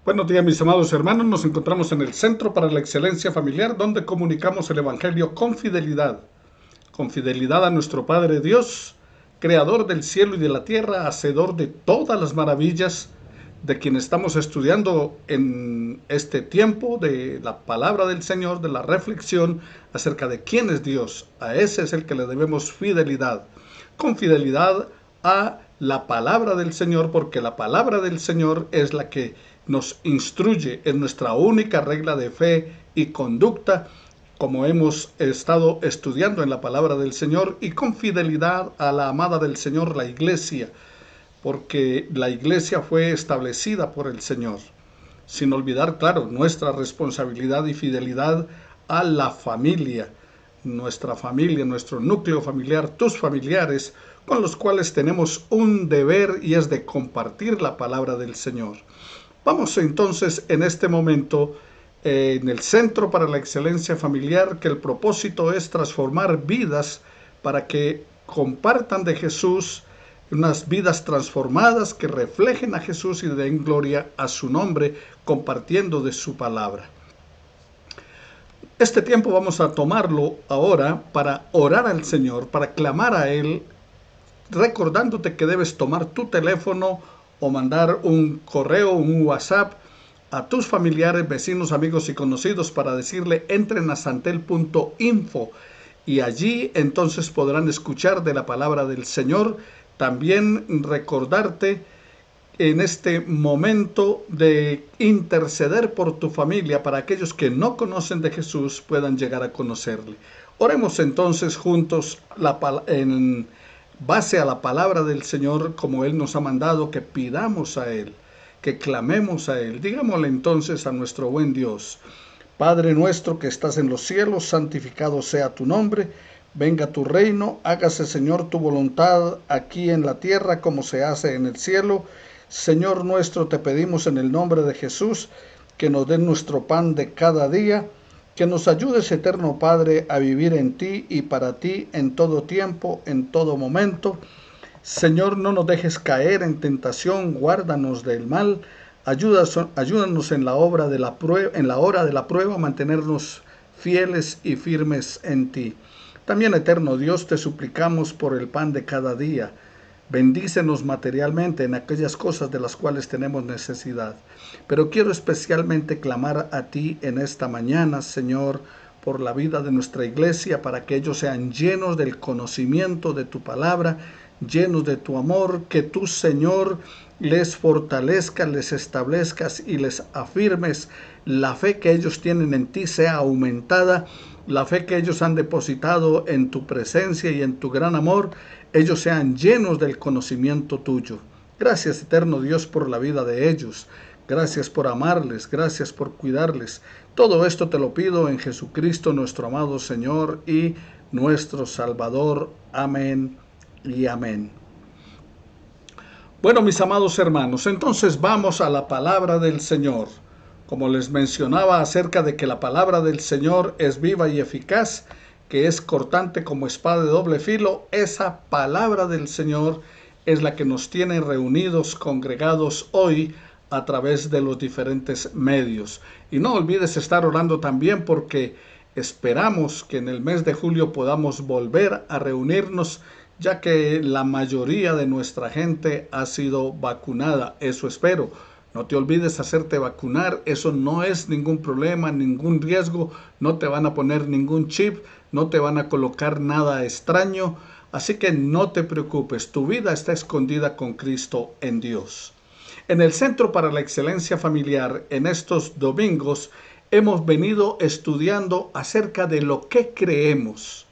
Buenos días, mis amados hermanos. Nos encontramos en el Centro para la Excelencia Familiar, donde comunicamos el Evangelio con fidelidad a nuestro Padre Dios, Creador del cielo y de la tierra, hacedor de todas las maravillas, de quien estamos estudiando en este tiempo de la palabra del Señor, de la reflexión acerca de quién es Dios. A ese es el que le debemos fidelidad, con fidelidad a la palabra del Señor, porque la palabra del Señor es la que nos instruye, es nuestra única regla de fe y conducta, como hemos estado estudiando en la palabra del Señor, y con fidelidad a la amada del Señor, la iglesia, porque la iglesia fue establecida por el Señor. Sin olvidar, claro, nuestra responsabilidad y fidelidad a la familia, nuestro núcleo familiar, tus familiares, con los cuales tenemos un deber y es de compartir la palabra del Señor. Vamos entonces en este momento en el Centro para la Excelencia Familiar, que el propósito es transformar vidas para que compartan de Jesús, unas vidas transformadas que reflejen a Jesús y den gloria a su nombre, compartiendo de su palabra. Este tiempo vamos a tomarlo ahora para orar al Señor, para clamar a Él, recordándote que debes tomar tu teléfono o mandar un correo, un WhatsApp a tus familiares, vecinos, amigos y conocidos para decirle entren a santel.info y allí entonces podrán escuchar de la palabra del Señor. También recordarte en este momento de interceder por tu familia para aquellos que no conocen de Jesús puedan llegar a conocerle. Oremos entonces juntos en base a la palabra del Señor, como Él nos ha mandado, que pidamos a Él, que clamemos a Él. Digámosle entonces a nuestro buen Dios: Padre nuestro que estás en los cielos, santificado sea tu nombre. Venga tu reino, hágase, Señor, tu voluntad aquí en la tierra como se hace en el cielo. Señor nuestro, te pedimos en el nombre de Jesús que nos den nuestro pan de cada día, que nos ayudes, eterno Padre, a vivir en ti y para ti en todo tiempo, en todo momento. Señor, no nos dejes caer en tentación, guárdanos del mal. Ayúdanos en la hora de la prueba a mantenernos fieles y firmes en ti. También, eterno Dios, te suplicamos por el pan de cada día. Bendícenos materialmente en aquellas cosas de las cuales tenemos necesidad. Pero quiero especialmente clamar a ti en esta mañana, Señor, por la vida de nuestra iglesia, para que ellos sean llenos del conocimiento de tu palabra, llenos de tu amor, que tú, Señor, les fortalezcas, les establezcas y les afirmes. La fe que ellos tienen en ti sea aumentada, la fe que ellos han depositado en tu presencia y en tu gran amor, ellos sean llenos del conocimiento tuyo. Gracias, eterno Dios, por la vida de ellos. Gracias por amarles, gracias por cuidarles. Todo esto te lo pido en Jesucristo, nuestro amado Señor y nuestro Salvador. Amén y amén. Bueno, mis amados hermanos, entonces vamos a la palabra del Señor. Como les mencionaba acerca de que la palabra del Señor es viva y eficaz, que es cortante como espada de doble filo, esa palabra del Señor es la que nos tiene reunidos, congregados hoy a través de los diferentes medios. Y no olvides estar orando también, porque esperamos que en el mes de julio podamos volver a reunirnos, ya que la mayoría de nuestra gente ha sido vacunada. Eso espero. No te olvides hacerte vacunar, eso no es ningún problema, ningún riesgo, no te van a poner ningún chip, no te van a colocar nada extraño, así que no te preocupes, tu vida está escondida con Cristo en Dios. En el Centro para la Excelencia Familiar, en estos domingos, hemos venido estudiando acerca de lo que creemos.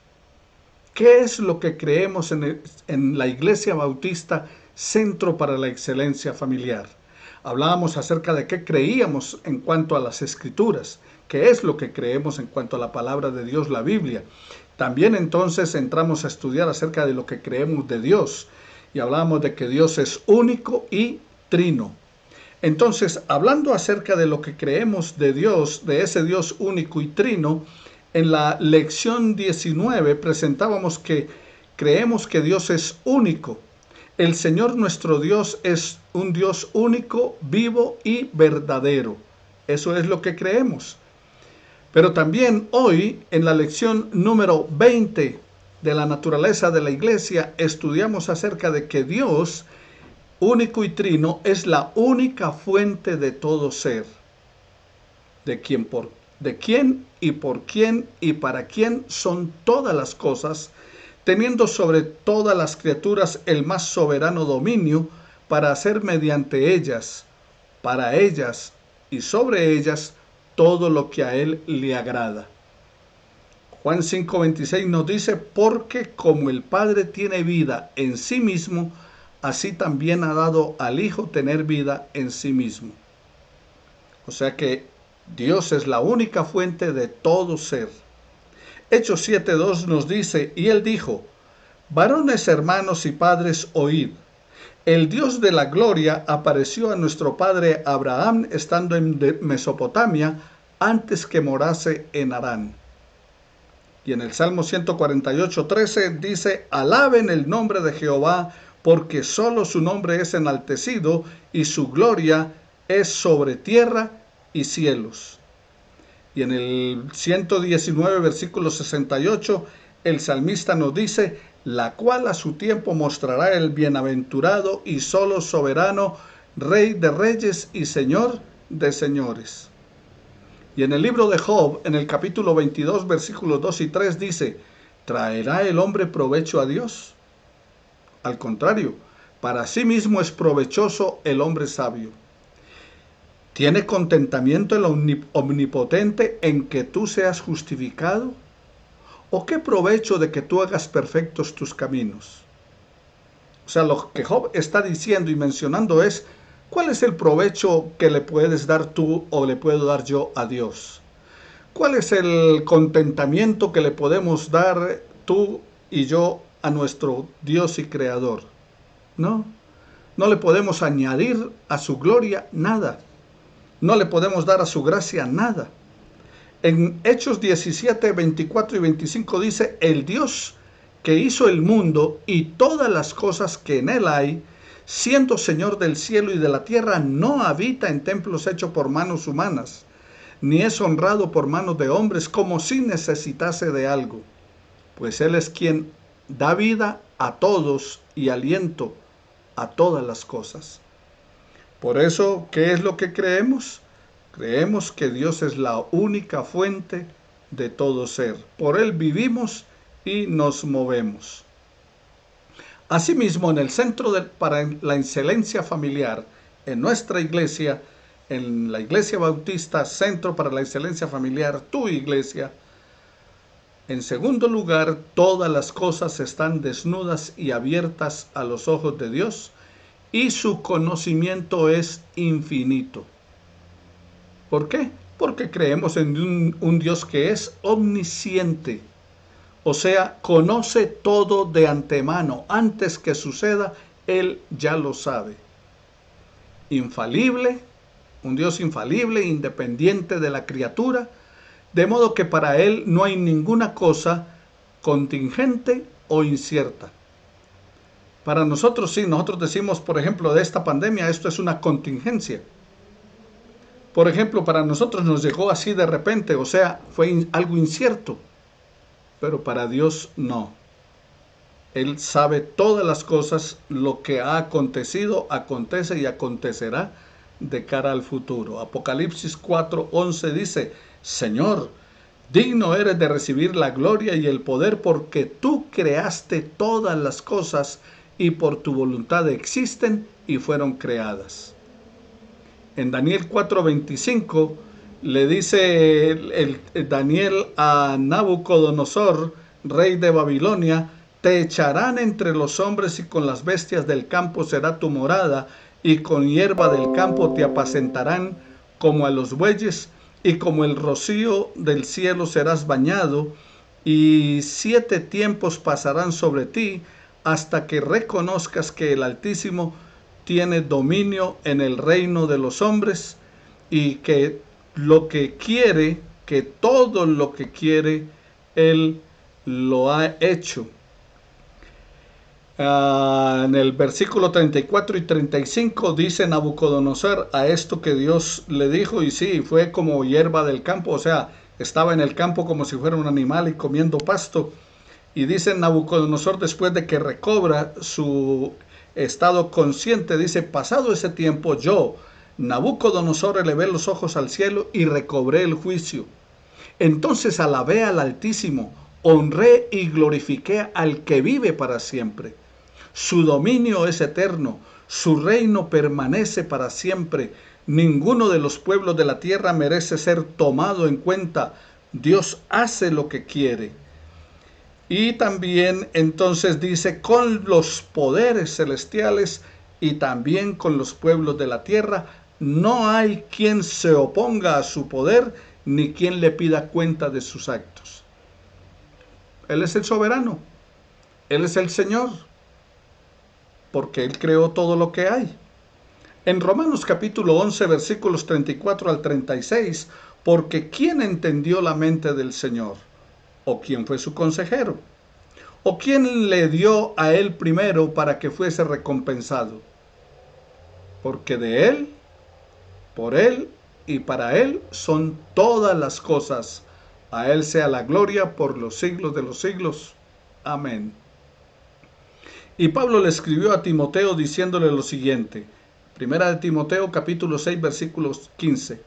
¿Qué es lo que creemos en la Iglesia Bautista Centro para la Excelencia Familiar? Hablábamos acerca de qué creíamos en cuanto a las Escrituras, qué es lo que creemos en cuanto a la palabra de Dios, la Biblia. También entonces entramos a estudiar acerca de lo que creemos de Dios y hablábamos de que Dios es único y trino. Entonces, hablando acerca de lo que creemos de Dios, de ese Dios único y trino, en la lección 19 presentábamos que creemos que Dios es único. El Señor nuestro Dios es un Dios único, vivo y verdadero. Eso es lo que creemos. Pero también hoy, en la lección número 20 de la naturaleza de la iglesia, estudiamos acerca de que Dios, único y trino, es la única fuente de todo ser. De quién y por quién y para quién son todas las cosas, teniendo sobre todas las criaturas el más soberano dominio para hacer mediante ellas, para ellas y sobre ellas todo lo que a él le agrada. Juan 5:26 nos dice, porque como el Padre tiene vida en sí mismo, así también ha dado al Hijo tener vida en sí mismo. O sea que Dios es la única fuente de todo ser. Hechos 7:2 nos dice, y él dijo, varones, hermanos y padres, oíd. El Dios de la gloria apareció a nuestro padre Abraham estando en Mesopotamia antes que morase en Harán. Y en el Salmo 148:13 dice, alaben el nombre de Jehová, porque solo su nombre es enaltecido y su gloria es sobre tierra y cielos. Y en el 119, versículo 68, el salmista nos dice, la cual a su tiempo mostrará el bienaventurado y solo soberano, Rey de reyes y Señor de señores. Y en el libro de Job, en el capítulo 22, versículos 2 y 3, dice, ¿traerá el hombre provecho a Dios? Al contrario, para sí mismo es provechoso el hombre sabio. ¿Tiene contentamiento el omnipotente en que tú seas justificado? ¿O qué provecho de que tú hagas perfectos tus caminos? O sea, lo que Job está diciendo y mencionando es, ¿cuál es el provecho que le puedes dar tú o le puedo dar yo a Dios? ¿Cuál es el contentamiento que le podemos dar tú y yo a nuestro Dios y Creador? No, no le podemos añadir a su gloria nada. No le podemos dar a su gracia nada. En Hechos 17, 24 y 25 dice, el Dios que hizo el mundo y todas las cosas que en él hay, siendo Señor del cielo y de la tierra, no habita en templos hechos por manos humanas, ni es honrado por manos de hombres como si necesitase de algo, pues él es quien da vida a todos y aliento a todas las cosas. Por eso, ¿qué es lo que creemos? Creemos que Dios es la única fuente de todo ser. Por él vivimos y nos movemos. Asimismo, en el Centro para la Excelencia Familiar, en nuestra iglesia, en la Iglesia Bautista, Centro para la Excelencia Familiar, tu iglesia, en segundo lugar, todas las cosas están desnudas y abiertas a los ojos de Dios, y su conocimiento es infinito. ¿Por qué? Porque creemos en un Dios que es omnisciente. O sea, conoce todo de antemano. Antes que suceda, Él ya lo sabe. Infalible, un Dios infalible, independiente de la criatura, de modo que para Él no hay ninguna cosa contingente o incierta. Para nosotros sí, nosotros decimos, por ejemplo, de esta pandemia, esto es una contingencia. Por ejemplo, para nosotros nos llegó así de repente, o sea, fue algo incierto. Pero para Dios no. Él sabe todas las cosas, lo que ha acontecido, acontece y acontecerá de cara al futuro. Apocalipsis 4:11 dice, Señor, digno eres de recibir la gloria y el poder porque tú creaste todas las cosas y por tu voluntad existen y fueron creadas. En Daniel 4:25 le dice el Daniel a Nabucodonosor, rey de Babilonia, te echarán entre los hombres y con las bestias del campo será tu morada, y con hierba del campo te apacentarán como a los bueyes, y como el rocío del cielo serás bañado, y 7 tiempos pasarán sobre ti, hasta que reconozcas que el Altísimo tiene dominio en el reino de los hombres, y que lo que quiere, que todo lo que quiere, Él lo ha hecho. En el versículo 34 y 35 dice Nabucodonosor a esto que Dios le dijo, y sí, fue como hierba del campo, o sea, estaba en el campo como si fuera un animal y comiendo pasto. Y dice Nabucodonosor, después de que recobra su estado consciente, dice, pasado ese tiempo yo, Nabucodonosor, elevé los ojos al cielo y recobré el juicio. Entonces alabé al Altísimo, honré y glorifiqué al que vive para siempre. Su dominio es eterno, su reino permanece para siempre. Ninguno de los pueblos de la tierra merece ser tomado en cuenta. Dios hace lo que quiere. Y también entonces dice, con los poderes celestiales y también con los pueblos de la tierra, no hay quien se oponga a su poder, ni quien le pida cuenta de sus actos. Él es el soberano, Él es el Señor, porque Él creó todo lo que hay. En Romanos capítulo 11, versículos 34 al 36, porque ¿quién entendió la mente del Señor? ¿O quién fue su consejero? ¿O quién le dio a Él primero para que fuese recompensado? Porque de Él, por Él y para Él son todas las cosas. A Él sea la gloria por los siglos de los siglos. Amén. Y Pablo le escribió a Timoteo diciéndole lo siguiente. Primera de Timoteo capítulo 6 versículos 15.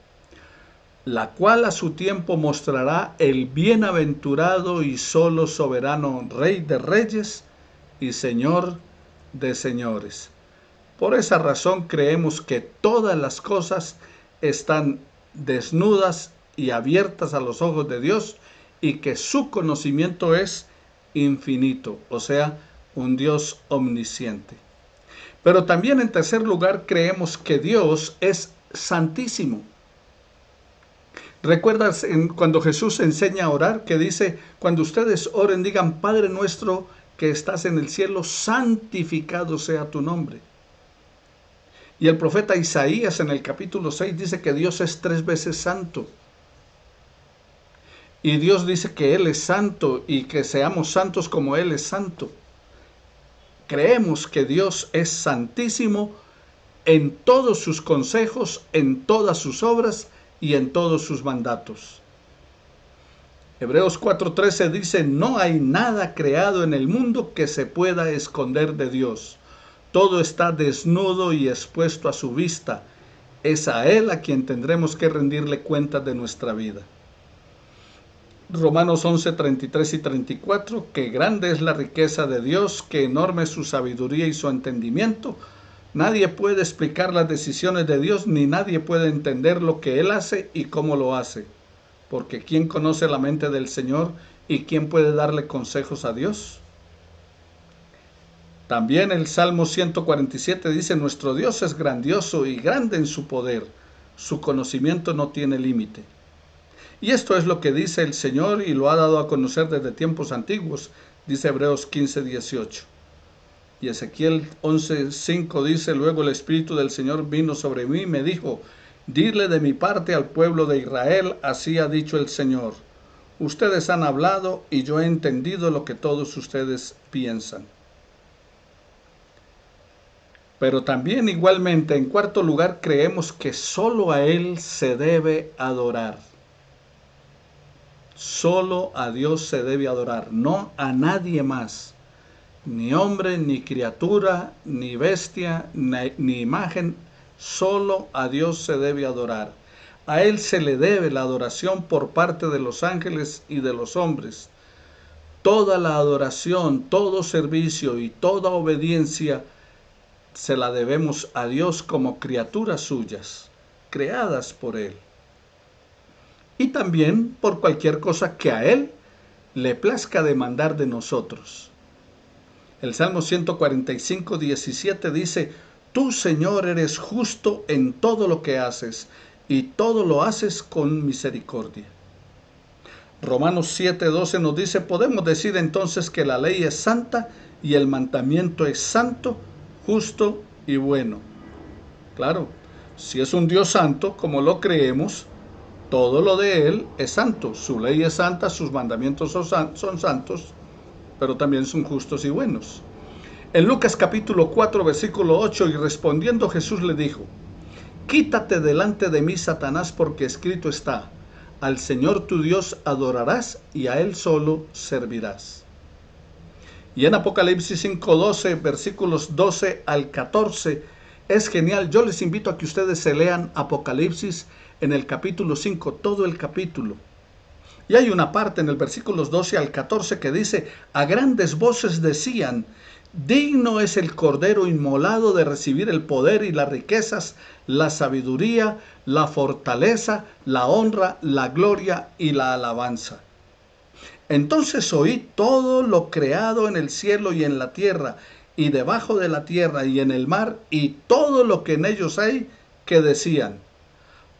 La cual a su tiempo mostrará el bienaventurado y solo soberano Rey de reyes y Señor de señores. Por esa razón creemos que todas las cosas están desnudas y abiertas a los ojos de Dios y que su conocimiento es infinito, o sea, un Dios omnisciente. Pero también en tercer lugar creemos que Dios es santísimo. ¿Recuerdas cuando Jesús enseña a orar que dice, cuando ustedes oren digan, Padre nuestro que estás en el cielo, santificado sea tu nombre? Y el profeta Isaías en el capítulo 6 dice que Dios es 3 veces santo. Y Dios dice que Él es santo y que seamos santos como Él es santo. Creemos que Dios es santísimo en todos sus consejos, en todas sus obras y en todos sus mandatos. Hebreos 4:13 dice, no hay nada creado en el mundo que se pueda esconder de Dios. Todo está desnudo y expuesto a su vista. Es a Él a quien tendremos que rendirle cuentas de nuestra vida. Romanos 11:33 y 34, que grande es la riqueza de Dios, que enorme es su sabiduría y su entendimiento. Nadie puede explicar las decisiones de Dios, ni nadie puede entender lo que Él hace y cómo lo hace. Porque ¿quién conoce la mente del Señor y quién puede darle consejos a Dios? También el Salmo 147 dice, nuestro Dios es grandioso y grande en su poder, su conocimiento no tiene límite. Y esto es lo que dice el Señor y lo ha dado a conocer desde tiempos antiguos, dice Hebreos 15:18. Y Ezequiel 11:5 dice, luego el Espíritu del Señor vino sobre mí y me dijo, dile de mi parte al pueblo de Israel, así ha dicho el Señor. Ustedes han hablado y yo he entendido lo que todos ustedes piensan. Pero también igualmente, en cuarto lugar, creemos que solo a Él se debe adorar. Solo a Dios se debe adorar, no a nadie más. Ni hombre, ni criatura, ni bestia, ni imagen, solo a Dios se debe adorar. A Él se le debe la adoración por parte de los ángeles y de los hombres. Toda la adoración, todo servicio y toda obediencia se la debemos a Dios como criaturas suyas, creadas por Él. Y también por cualquier cosa que a Él le plazca demandar de nosotros. El Salmo 145:17 dice, tú, Señor, eres justo en todo lo que haces, y todo lo haces con misericordia. Romanos 7:12 nos dice, podemos decir entonces que la ley es santa y el mandamiento es santo, justo y bueno. Claro, si es un Dios santo, como lo creemos, todo lo de Él es santo. Su ley es santa, sus mandamientos son santos, pero también son justos y buenos. En Lucas capítulo 4, versículo 8, y respondiendo Jesús le dijo: Quítate delante de mí, Satanás, porque escrito está: al Señor tu Dios adorarás y a Él solo servirás. Y en Apocalipsis 5:12, versículos 12 al 14, es genial. Yo les invito a que ustedes se lean Apocalipsis en el capítulo 5, todo el capítulo. Y hay una parte en el versículos 12 al 14 que dice: a grandes voces decían: digno es el Cordero inmolado de recibir el poder y las riquezas, la sabiduría, la fortaleza, la honra, la gloria y la alabanza. Entonces oí todo lo creado en el cielo y en la tierra, y debajo de la tierra y en el mar, y todo lo que en ellos hay, que decían: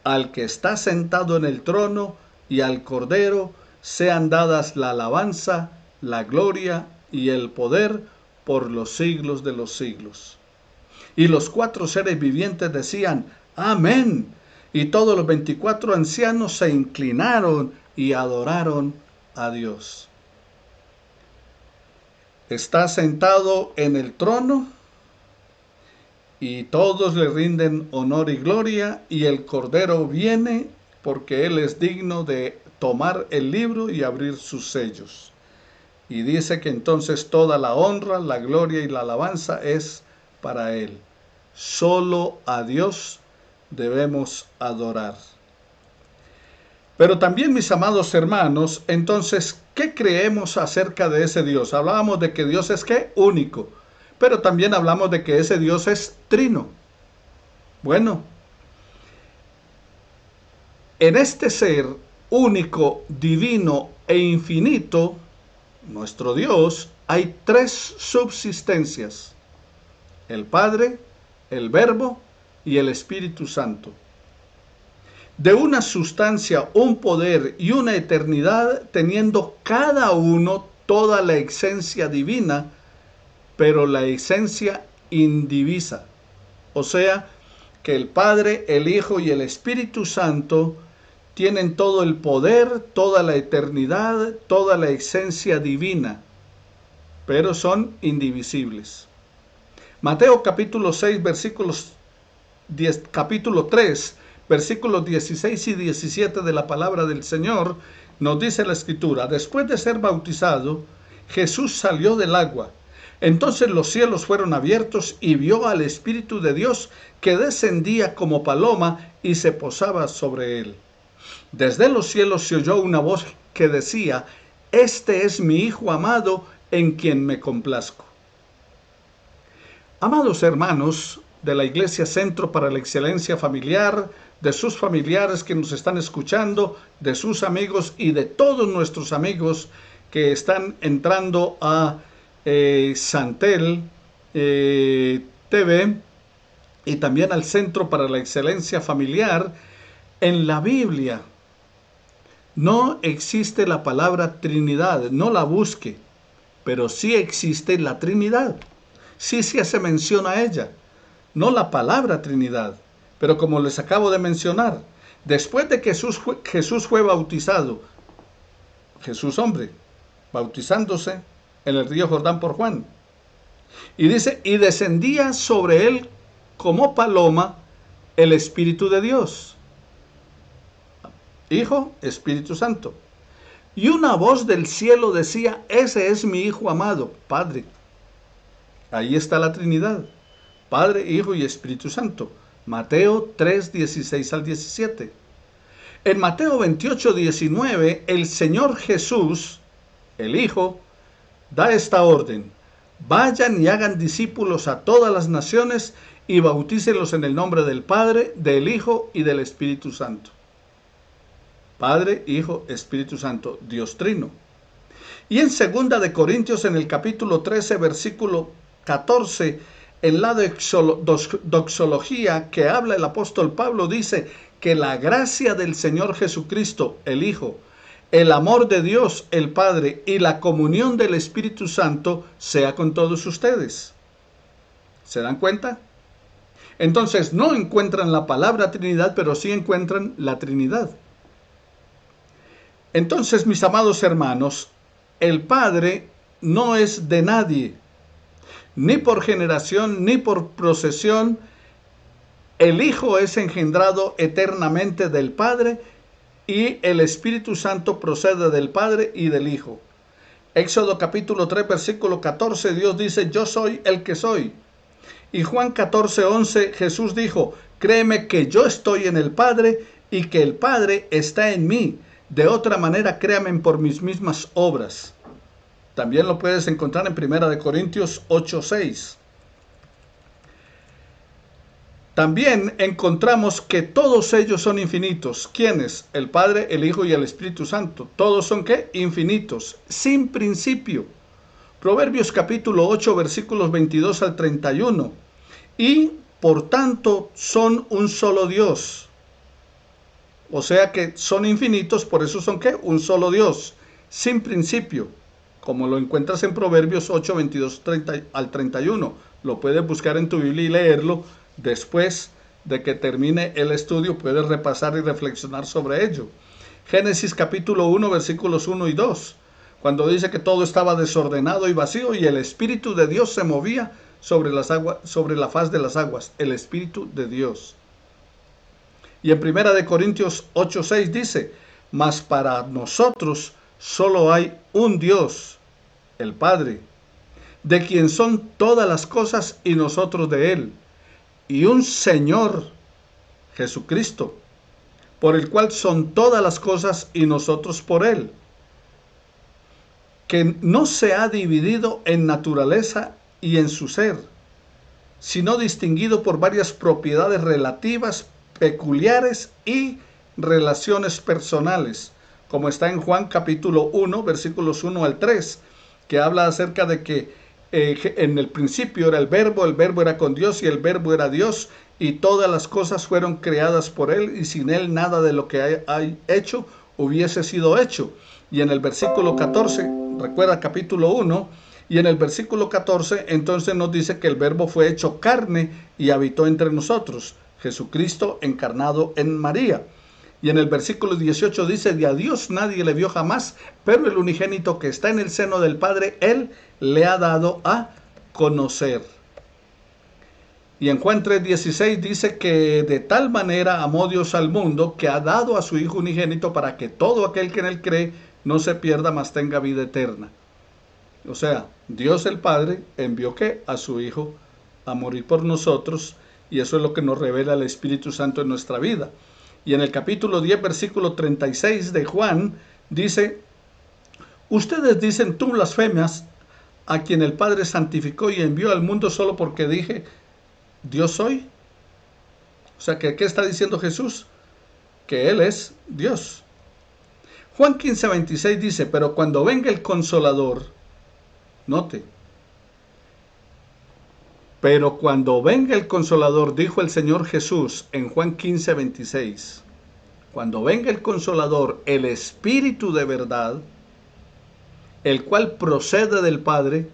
al que está sentado en el trono y al Cordero sean dadas la alabanza, la gloria y el poder por los siglos de los siglos. Y los 4 seres vivientes decían: amén. Y todos los 24 ancianos se inclinaron y adoraron a Dios. Está sentado en el trono y todos le rinden honor y gloria, y el Cordero viene porque Él es digno de tomar el libro y abrir sus sellos. Y dice que entonces toda la honra, la gloria y la alabanza es para Él. Solo a Dios debemos adorar. Pero también, mis amados hermanos, entonces, ¿qué creemos acerca de ese Dios? Hablábamos de que Dios es ¿qué? Único. Pero también hablamos de que ese Dios es trino. Bueno, en este ser único, divino e infinito, nuestro Dios, hay 3 subsistencias: el Padre, el Verbo y el Espíritu Santo. De una sustancia, un poder y una eternidad, teniendo cada uno toda la esencia divina, pero la esencia indivisa. O sea, que el Padre, el Hijo y el Espíritu Santo tienen todo el poder, toda la eternidad, toda la esencia divina, pero son indivisibles. Mateo capítulo 6, capítulo 3, versículos 16 y 17 de la palabra del Señor, nos dice la Escritura: después de ser bautizado, Jesús salió del agua. Entonces los cielos fueron abiertos y vio al Espíritu de Dios que descendía como paloma y se posaba sobre él. Desde los cielos se oyó una voz que decía: este es mi Hijo amado, en quien me complazco. Amados hermanos de la Iglesia Centro para la Excelencia Familiar, de sus familiares que nos están escuchando, de sus amigos y de todos nuestros amigos que están entrando a Santel TV y también al Centro para la Excelencia Familiar, en la Biblia no existe la palabra Trinidad, no la busque, pero sí existe la Trinidad. Sí se hace mención a ella, no la palabra Trinidad, pero como les acabo de mencionar, después de que Jesús fue bautizado, Jesús hombre, bautizándose en el río Jordán por Juan, y dice: y descendía sobre él como paloma el Espíritu de Dios. Hijo, Espíritu Santo. Y una voz del cielo decía: ese es mi Hijo amado, Padre. Ahí está la Trinidad: Padre, Hijo y Espíritu Santo. Mateo 3, 16 al 17. En Mateo 28, 19, el Señor Jesús, el Hijo, da esta orden: vayan y hagan discípulos a todas las naciones y bautícenlos en el nombre del Padre, del Hijo y del Espíritu Santo. Padre, Hijo, Espíritu Santo, Dios Trino. Y en 2 de Corintios, en el capítulo 13, versículo 14, en la doxología que habla el apóstol Pablo, dice que la gracia del Señor Jesucristo, el Hijo, el amor de Dios, el Padre, y la comunión del Espíritu Santo sea con todos ustedes. ¿Se dan cuenta? Entonces no encuentran la palabra Trinidad, pero sí encuentran la Trinidad. Entonces, mis amados hermanos, el Padre no es de nadie. ni por generación, ni por procesión. El Hijo es engendrado eternamente del Padre, y el Espíritu Santo procede del Padre y del Hijo. Éxodo capítulo 3, versículo 14, Dios dice: yo soy el que soy. Y Juan 14, 11, Jesús dijo: créeme que yo estoy en el Padre y que el Padre está en mí. De otra manera, créanme por mis mismas obras. También lo puedes encontrar en 1 Corintios 8, 6. También encontramos que todos ellos son infinitos. ¿Quiénes? El Padre, el Hijo y el Espíritu Santo. Todos son ¿qué? Infinitos, sin principio. Proverbios capítulo 8, versículos 22 al 31. Y por tanto son un solo Dios. O sea que son infinitos, por eso son ¿qué? Un solo Dios, sin principio. Como lo encuentras en Proverbios 8, 22 al 31. Lo puedes buscar en tu Biblia y leerlo. Después de que termine el estudio, puedes repasar y reflexionar sobre ello. Génesis capítulo 1, versículos 1 y 2. Cuando dice que todo estaba desordenado y vacío y el Espíritu de Dios se movía sobre las aguas, sobre la faz de las aguas. El Espíritu de Dios. Y en 1 Corintios 8, 6 dice: mas para nosotros solo hay un Dios, el Padre, de quien son todas las cosas y nosotros de Él, y un Señor, Jesucristo, por el cual son todas las cosas y nosotros por Él, que no se ha dividido en naturaleza y en su ser, sino distinguido por varias propiedades relativas, peculiares y relaciones personales, como está en Juan capítulo 1, versículos 1 al 3, que habla acerca de que en el principio era el verbo era con Dios y el verbo era Dios, y todas las cosas fueron creadas por Él, y sin Él nada de lo que hay hecho hubiese sido hecho. Y en el versículo 14, recuerda capítulo 1, y en el versículo 14 entonces nos dice que el verbo fue hecho carne y habitó entre nosotros, Jesucristo encarnado en María. Y en el versículo 18 dice: de a Dios nadie le vio jamás, pero el unigénito que está en el seno del Padre, Él le ha dado a conocer. Y en Juan 3:16 dice que de tal manera amó Dios al mundo, que ha dado a su Hijo unigénito, para que todo aquel que en Él cree no se pierda, mas tenga vida eterna. O sea, Dios el Padre envió ¿qué? A su Hijo a morir por nosotros, y eso es lo que nos revela el Espíritu Santo en nuestra vida. Y en el capítulo 10, versículo 36 de Juan, dice: ustedes dicen, tú blasfemas a quien el Padre santificó y envió al mundo solo porque dije, Dios soy. O sea, ¿qué está diciendo Jesús? Que Él es Dios. Juan 15, 26 dice: pero cuando venga el Consolador, note, pero cuando venga el Consolador, dijo el Señor Jesús en Juan 15, 26, cuando venga el Consolador, el Espíritu de verdad, el cual procede del Padre,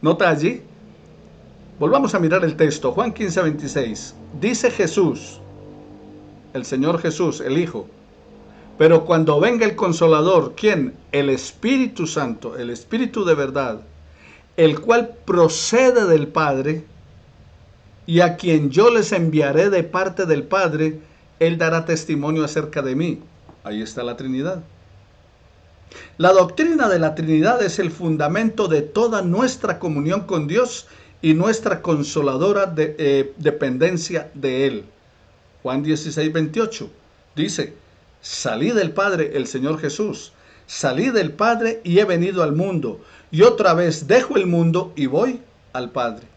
nota allí, volvamos a mirar el texto, Juan 15, 26, dice Jesús, el Señor Jesús, el Hijo, pero cuando venga el Consolador, ¿quién? El Espíritu Santo, el Espíritu de verdad, el cual procede del Padre, y a quien yo les enviaré de parte del Padre, Él dará testimonio acerca de mí. Ahí está la Trinidad. La doctrina de la Trinidad es el fundamento de toda nuestra comunión con Dios y nuestra consoladora dependencia de Él. Juan 16, 28 dice: salí del Padre, el Señor Jesús, salí del Padre y he venido al mundo, y otra vez dejo el mundo y voy al Padre.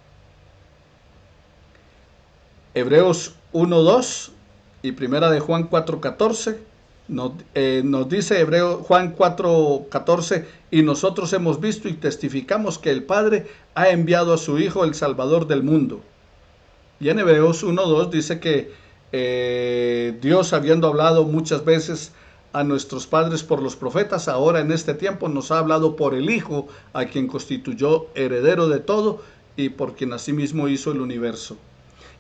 Hebreos 1:2 y primera de Juan 4:14 nos dice Juan 4:14: y nosotros hemos visto y testificamos que el Padre ha enviado a su Hijo, el Salvador del mundo. Y en Hebreos 1:2 dice que Dios, habiendo hablado muchas veces a nuestros padres por los profetas, ahora en este tiempo nos ha hablado por el Hijo, a quien constituyó heredero de todo y por quien asimismo hizo el universo.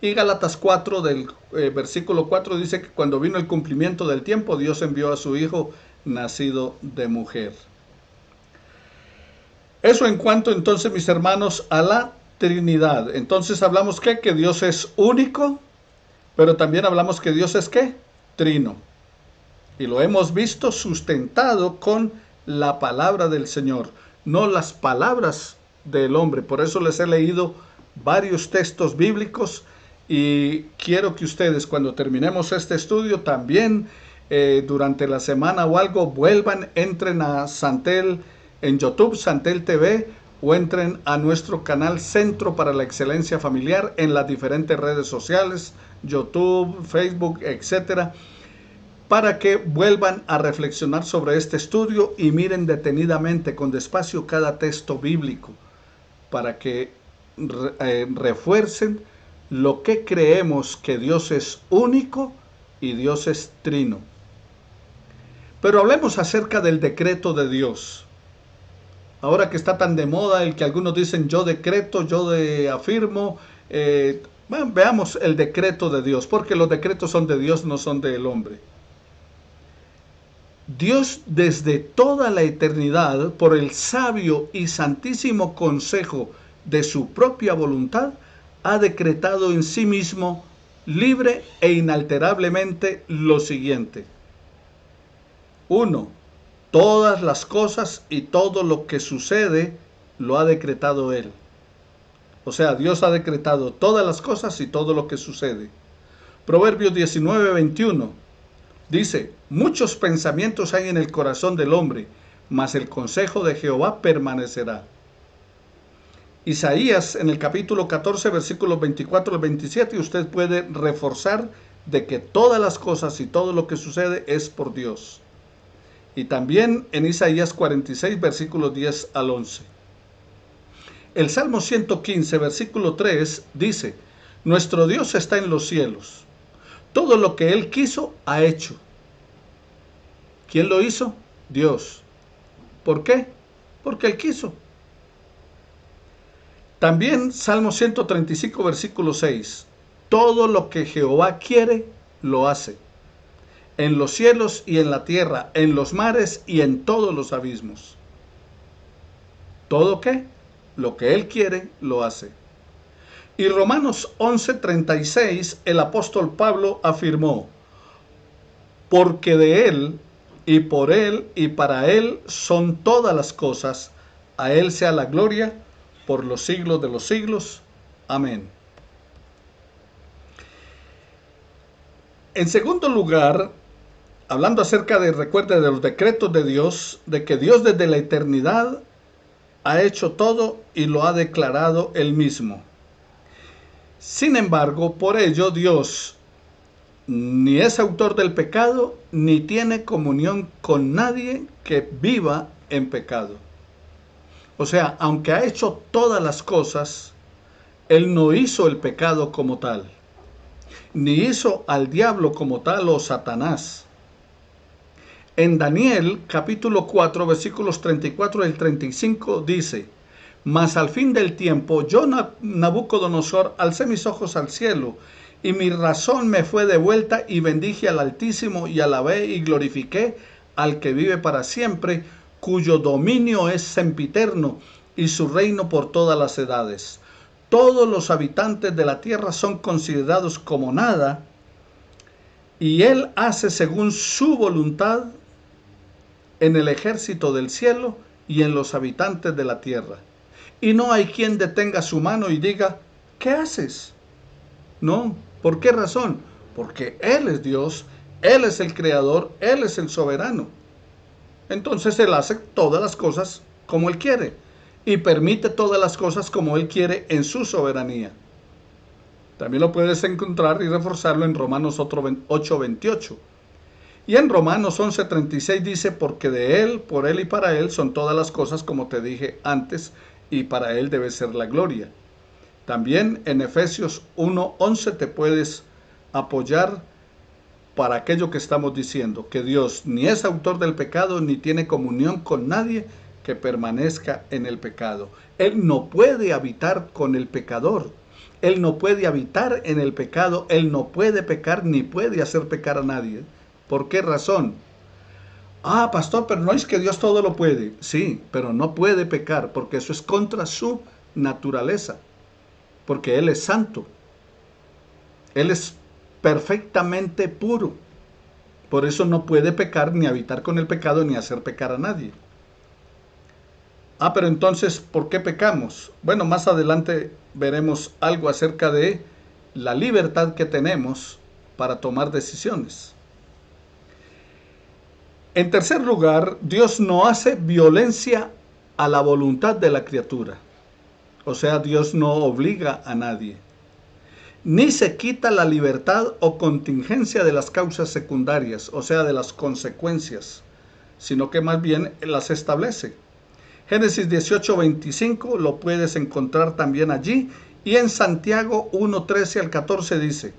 Y Gálatas 4, del versículo 4, dice que cuando vino el cumplimiento del tiempo, Dios envió a su Hijo nacido de mujer. Eso en cuanto entonces, mis hermanos, a la Trinidad. Entonces hablamos que Dios es único, pero también hablamos que Dios es ¿qué? Trino. Y lo hemos visto sustentado con la palabra del Señor, no las palabras del hombre. Por eso les he leído varios textos bíblicos y quiero que ustedes, cuando terminemos este estudio, también durante la semana o algo, vuelvan, entren a Santel en YouTube, Santel TV, o entren a nuestro canal Centro para la Excelencia Familiar en las diferentes redes sociales, YouTube, Facebook, etcétera, para que vuelvan a reflexionar sobre este estudio y miren detenidamente, con despacio, cada texto bíblico, para que refuercen lo que creemos, que Dios es único y Dios es trino. Pero hablemos acerca del decreto de Dios. Ahora que está tan de moda el que algunos dicen yo decreto, yo afirmo, bueno, veamos el decreto de Dios, porque los decretos son de Dios, no son del hombre. Dios, desde toda la eternidad, por el sabio y santísimo consejo de su propia voluntad, ha decretado en sí mismo, libre e inalterablemente, lo siguiente. 1. Todas las cosas y todo lo que sucede lo ha decretado Él. O sea, Dios ha decretado todas las cosas y todo lo que sucede. Proverbios 19:21 dice: muchos pensamientos hay en el corazón del hombre, mas el consejo de Jehová permanecerá. Isaías, en el capítulo 14, versículos 24 al 27, usted puede reforzar de que todas las cosas y todo lo que sucede es por Dios. Y también en Isaías 46, versículos 10 al 11. El Salmo 115, versículo 3 dice: nuestro Dios está en los cielos. Todo lo que Él quiso, ha hecho. ¿Quién lo hizo? Dios. ¿Por qué? Porque Él quiso. También Salmo 135, versículo 6. Todo lo que Jehová quiere, lo hace. En los cielos y en la tierra, en los mares y en todos los abismos. ¿Todo qué? Lo que Él quiere, lo hace. Y Romanos 11:36, el apóstol Pablo afirmó: porque de Él, y por Él, y para Él son todas las cosas, a Él sea la gloria por los siglos de los siglos. Amén. En segundo lugar, hablando acerca de, recuerde, de los decretos de Dios, de que Dios desde la eternidad ha hecho todo y lo ha declarado Él mismo. Sin embargo, por ello Dios ni es autor del pecado, ni tiene comunión con nadie que viva en pecado. O sea, aunque ha hecho todas las cosas, Él no hizo el pecado como tal, ni hizo al diablo como tal o Satanás. En Daniel capítulo 4 versículos 34 al 35 dice: mas al fin del tiempo yo, Nabucodonosor, alcé mis ojos al cielo, y mi razón me fue devuelta, y bendije al Altísimo, y alabé y glorifiqué al que vive para siempre, cuyo dominio es sempiterno, y su reino por todas las edades. Todos los habitantes de la tierra son considerados como nada, y Él hace según su voluntad en el ejército del cielo y en los habitantes de la tierra. Y no hay quien detenga su mano y diga: ¿qué haces? No. ¿Por qué razón? Porque Él es Dios, Él es el creador, Él es el soberano. Entonces Él hace todas las cosas como Él quiere y permite todas las cosas como Él quiere en su soberanía. También lo puedes encontrar y reforzarlo en Romanos 8:28. Y en Romanos 11:36 dice: porque de Él, por Él y para Él son todas las cosas, como te dije antes, y para Él debe ser la gloria. También en Efesios 1:11 te puedes apoyar para aquello que estamos diciendo, que Dios ni es autor del pecado, ni tiene comunión con nadie que permanezca en el pecado. Él no puede habitar con el pecador. Él no puede habitar en el pecado. Él no puede pecar ni puede hacer pecar a nadie. ¿Por qué razón? Ah, pastor, pero no es que Dios todo lo puede. Sí, pero no puede pecar porque eso es contra su naturaleza. porque Él es santo. Él es perfectamente puro. Por eso no puede pecar, ni habitar con el pecado, ni hacer pecar a nadie. Pero entonces, ¿por qué pecamos? Bueno, más adelante veremos algo acerca de la libertad que tenemos para tomar decisiones. En tercer lugar, Dios no hace violencia a la voluntad de la criatura. O sea, Dios no obliga a nadie. Ni se quita la libertad o contingencia de las causas secundarias, o sea, de las consecuencias, sino que más bien las establece. Génesis 18:25 lo puedes encontrar también allí, y en Santiago 1:13 al 14 dice: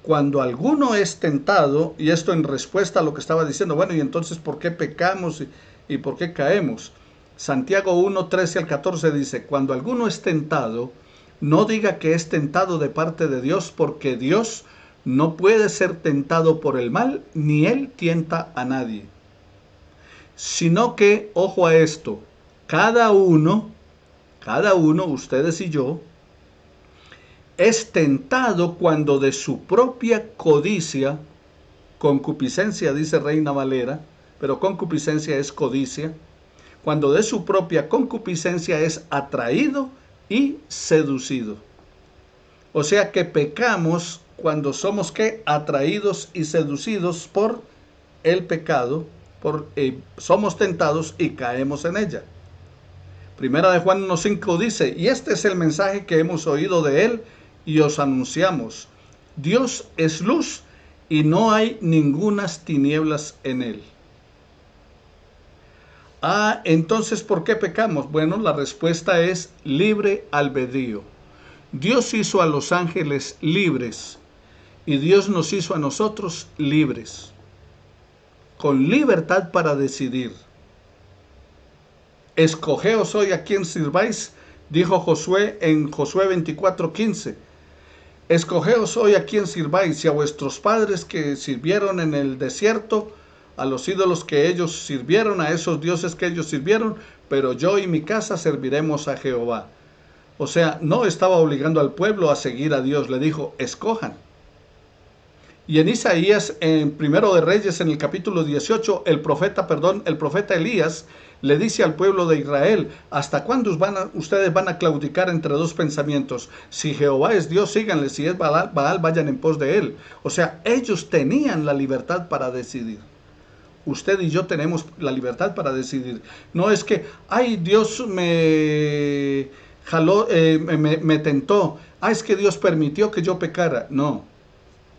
cuando alguno es tentado, y esto en respuesta a lo que estaba diciendo, bueno, y entonces ¿por qué pecamos y por qué caemos? Santiago 1:13 al 14 dice: cuando alguno es tentado, no diga que es tentado de parte de Dios, porque Dios no puede ser tentado por el mal, ni Él tienta a nadie. Sino que, ojo a esto, cada uno, ustedes y yo, es tentado cuando de su propia codicia, concupiscencia dice Reina Valera, pero concupiscencia es codicia, cuando de su propia concupiscencia es atraído y seducido. O sea que pecamos cuando somos atraídos y seducidos por el pecado, somos tentados y caemos en ella. Primera de Juan 1:5 dice: y este es el mensaje que hemos oído de él y os anunciamos: Dios es luz y no hay ningunas tinieblas en él. Entonces, ¿por qué pecamos? Bueno, la respuesta es libre albedrío. Dios hizo a los ángeles libres y Dios nos hizo a nosotros libres, con libertad para decidir. Escogeos hoy a quién sirváis, dijo Josué en Josué 24:15. Escogeos hoy a quién sirváis, y a vuestros padres que sirvieron en el desierto, a los ídolos que ellos sirvieron, a esos dioses que ellos sirvieron, pero yo y mi casa serviremos a Jehová. O sea, no estaba obligando al pueblo a seguir a Dios, le dijo: escojan. Y en Isaías, en Primero de Reyes, en el capítulo 18, el profeta Elías le dice al pueblo de Israel: ¿hasta cuándo ustedes van a claudicar entre dos pensamientos? Si Jehová es Dios, síganle; si es Baal, vayan en pos de él. O sea, ellos tenían la libertad para decidir. Usted y yo tenemos la libertad para decidir. No es que, Dios me jaló, me tentó. Es que Dios permitió que yo pecara. No.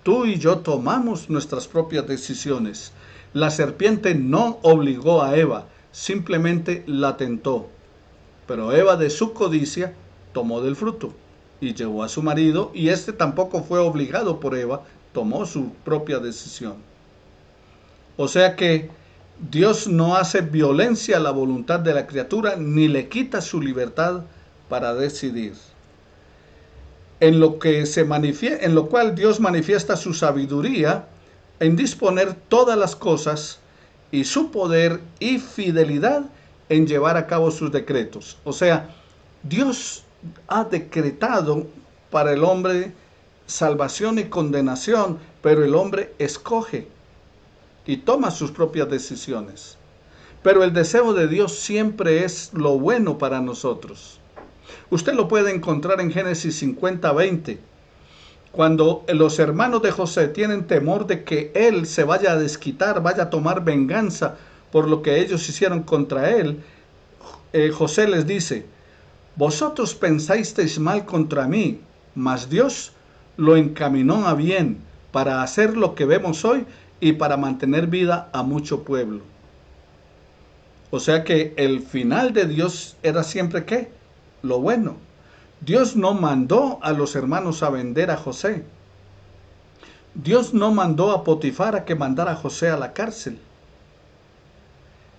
Tú y yo tomamos nuestras propias decisiones. La serpiente no obligó a Eva, simplemente la tentó. Pero Eva, de su codicia, tomó del fruto y llevó a su marido, y este tampoco fue obligado por Eva, tomó su propia decisión. O sea que Dios no hace violencia a la voluntad de la criatura, ni le quita su libertad para decidir. En lo cual Dios manifiesta su sabiduría en disponer todas las cosas, y su poder y fidelidad en llevar a cabo sus decretos. O sea, Dios ha decretado para el hombre salvación y condenación, pero el hombre escoge y toma sus propias decisiones. Pero el deseo de Dios siempre es lo bueno para nosotros. Usted lo puede encontrar en Génesis 50:20. Cuando los hermanos de José tienen temor de que él se vaya a desquitar, vaya a tomar venganza por lo que ellos hicieron contra él, José les dice: vosotros pensasteis mal contra mí, mas Dios lo encaminó a bien, para hacer lo que vemos hoy y para mantener vida a mucho pueblo. O sea que el final de Dios era siempre ¿qué? Lo bueno. Dios no mandó a los hermanos a vender a José. Dios no mandó a Potifar a que mandara a José a la cárcel.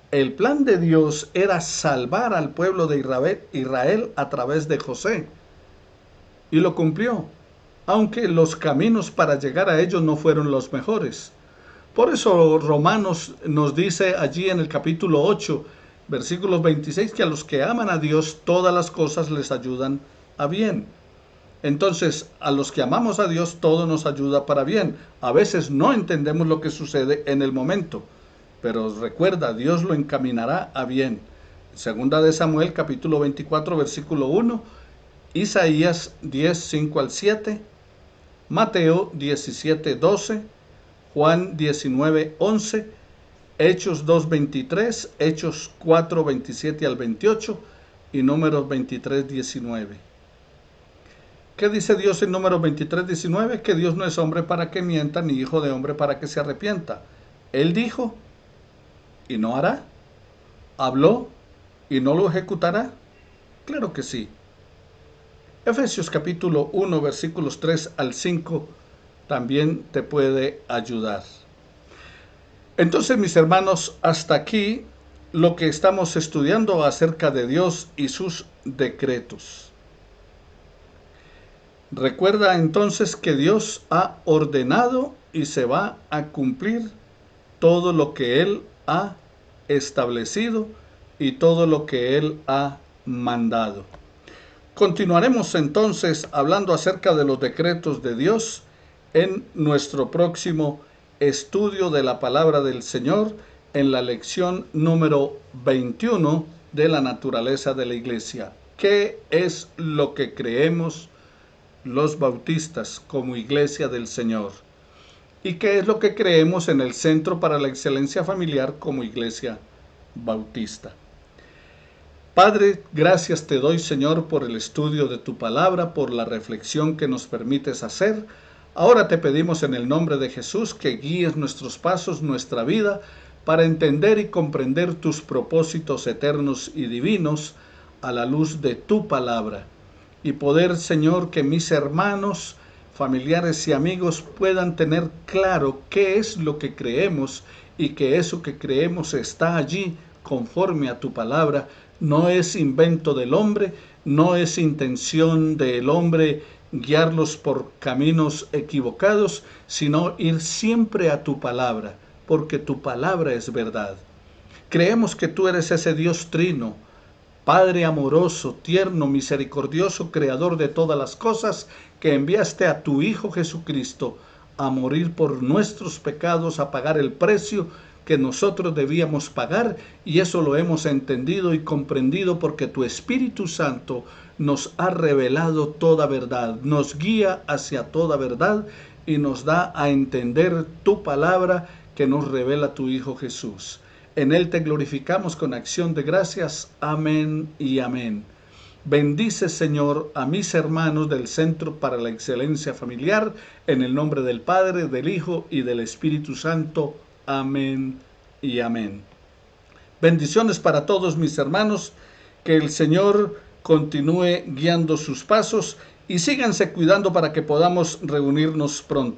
El plan de Dios era salvar al pueblo de Israel a través de José. Y lo cumplió, aunque los caminos para llegar a ellos no fueron los mejores. Por eso Romanos nos dice allí en el capítulo 8, versículos 26, que a los que aman a Dios todas las cosas les ayudan a bien. Entonces, a los que amamos a Dios, todo nos ayuda para bien. A veces no entendemos lo que sucede en el momento, pero recuerda, Dios lo encaminará a bien. Segunda de Samuel, capítulo 24, versículo 1, Isaías 10, 5 al 7, Mateo 17, 12, Juan 19, 11, Hechos 2, 23, Hechos 4, 27 al 28 y Números 23, 19. ¿Qué dice Dios en Números 23, 19? Que Dios no es hombre para que mienta, ni hijo de hombre para que se arrepienta. Él dijo y no hará. Habló y no lo ejecutará. Claro que sí. Efesios capítulo 1, versículos 3 al 5 también te puede ayudar. Entonces, mis hermanos, hasta aquí lo que estamos estudiando acerca de Dios y sus decretos. Recuerda entonces que Dios ha ordenado y se va a cumplir todo lo que Él ha establecido y todo lo que Él ha mandado. Continuaremos entonces hablando acerca de los decretos de Dios en nuestro próximo estudio de la palabra del Señor en la lección número 21 de la naturaleza de la iglesia. ¿Qué es lo que creemos los bautistas como iglesia del Señor? ¿Y qué es lo que creemos en el Centro para la Excelencia Familiar como iglesia bautista? Padre, gracias te doy, Señor, por el estudio de tu palabra, por la reflexión que nos permites hacer. Ahora te pedimos en el nombre de Jesús que guíes nuestros pasos, nuestra vida, para entender y comprender tus propósitos eternos y divinos a la luz de tu palabra. Y poder, Señor, que mis hermanos, familiares y amigos puedan tener claro qué es lo que creemos y que eso que creemos está allí conforme a tu palabra. No es invento del hombre, no es intención del hombre guiarlos por caminos equivocados, sino ir siempre a tu palabra, porque tu palabra es verdad. Creemos que tú eres ese Dios trino, Padre amoroso, tierno, misericordioso, creador de todas las cosas, que enviaste a tu Hijo Jesucristo a morir por nuestros pecados, a pagar el precio que nosotros debíamos pagar, y eso lo hemos entendido y comprendido porque tu Espíritu Santo nos ha revelado toda verdad, nos guía hacia toda verdad y nos da a entender tu palabra que nos revela tu Hijo Jesús. En Él te glorificamos con acción de gracias. Amén y amén. Bendice, Señor, a mis hermanos del Centro para la Excelencia Familiar, en el nombre del Padre, del Hijo y del Espíritu Santo. Amén y amén. Bendiciones para todos mis hermanos, que el Señor continúe guiando sus pasos y síganse cuidando para que podamos reunirnos pronto.